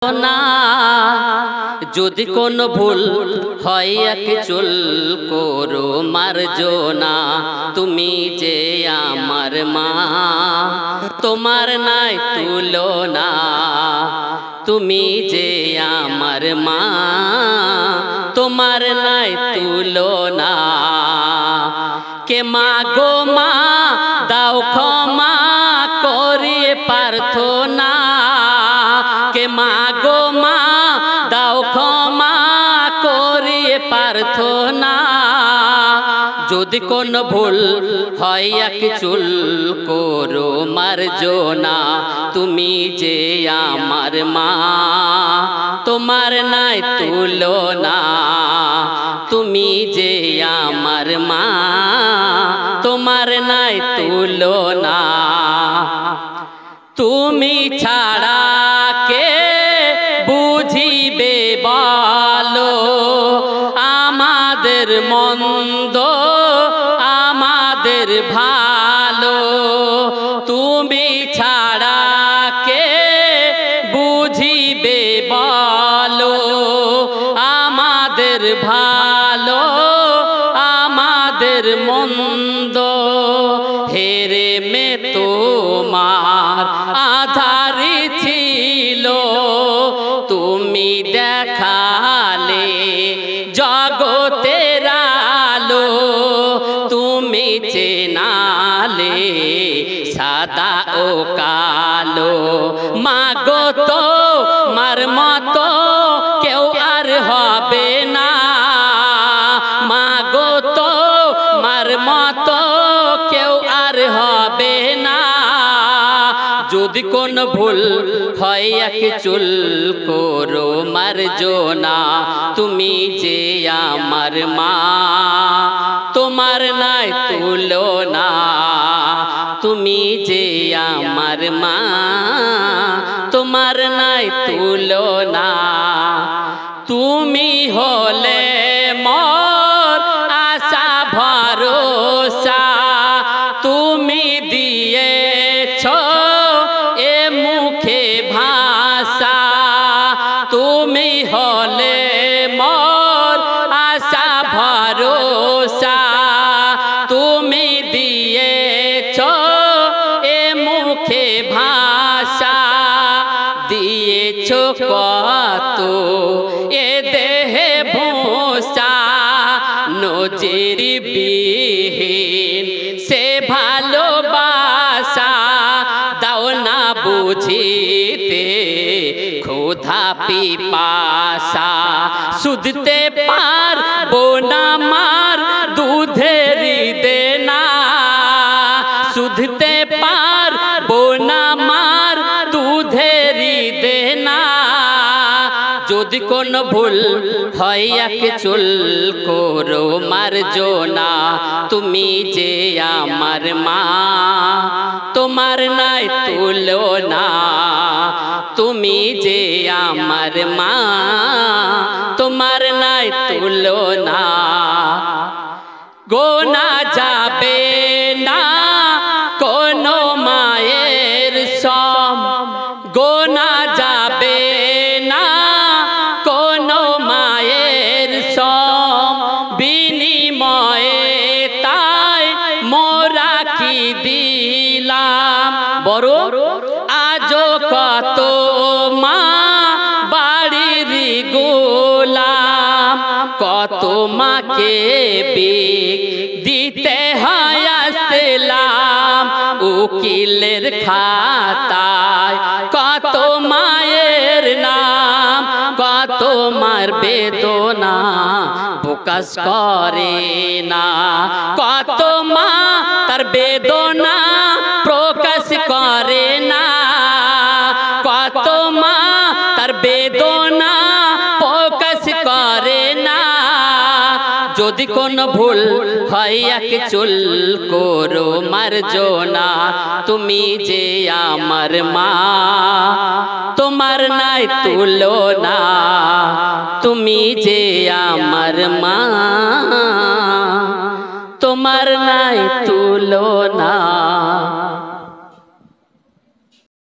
না যদি কোন ভুল হয় এক চুল করো মার্জনা। তুমি যে আমার মা, তোমার নাই তুলনা। তুমি যে আমার মা, তোমার নাই তুলনা। কে মা গো মা, দাও ক্ষমা করিয়ে প্রার্থনা। কে মা গো মা, দাও ক্ষমা করিয়ে প্রার্থনা। যদি কোন ভুল হয় এক চুল করো মার্জনা। তুমি যে আমার মা, তোমার নাই তুলনা। তুমি যে আমার মা, তোমার নাই তুলনা। তুমি ছাড়া কে বুঝিবে বলো আমাদের মন্দ আমাদের ভালো। তুমি ছাড়া কে বুঝিবে বলো আমাদের ভালো আমাদের মন্দ। হেরে মে তোমার আধারে ছিল, তুমি দেখালে জগতের আলো। তুমি চেনালে সাদা ও কালো। মাগো তো মার মতো কেউ আর হবে না। মাগো তো মার মতো কেউ আর হবে না। যদি কোন ভুল হয় এক চুল করো মার্জনা। তুমি যে আমার মা, তোমার নাই তুলনা। তুমি যে আমার মা, তোমার নাই তুলনা। তুমি হলে মোর আশা ভরসা। তুমি দিয়েছ এ মুখে ভাষা। তুমি হলে মোর আশা ভরসা। তুমি দিয়েছ এ মুখে ভাষা। দিয়েছ কত এ দেহে ভূষা। নজির বিহীন সে ভালোবাসা। দাও না বুঝিতে ক্ষুধা পিপাসা। শুধতে পারবো না মার দুধের দেনা। শুধতে পারবো না মার দুধের দেনা। যদি কোন ভুল হয় এক চুল করো মার্জনা। তুমি যে আমার মা, তোমার নাই তুলনা। তুমি যে আমার মা, তোমার নাই তুলনা। গোনা যাবে না কোনো মায়ের সম। গোনা যাবে না কোনো মায়ের সম। বিনিময়ে তাই মোরা কি দিলাম। বড় আজো কত মা বাড়ির গোলাম। কত মাকে বিক দিতে হয় আসলাম। উকিলের খাতায় কত মায়ের নাম। কত মার বেদনা প্রকাশ করে না। কত মা তার বেদনা প্রকাশ করে না। কত মা তার বেদনা প্রকাশ করে না। যদি কোন ভুল হয় এক চুল করো মার্জনা। তুমি যে আমার মা, তোমার নাই তুলনা। তুমি যে আমার মা, তোমার নাই তুলনা।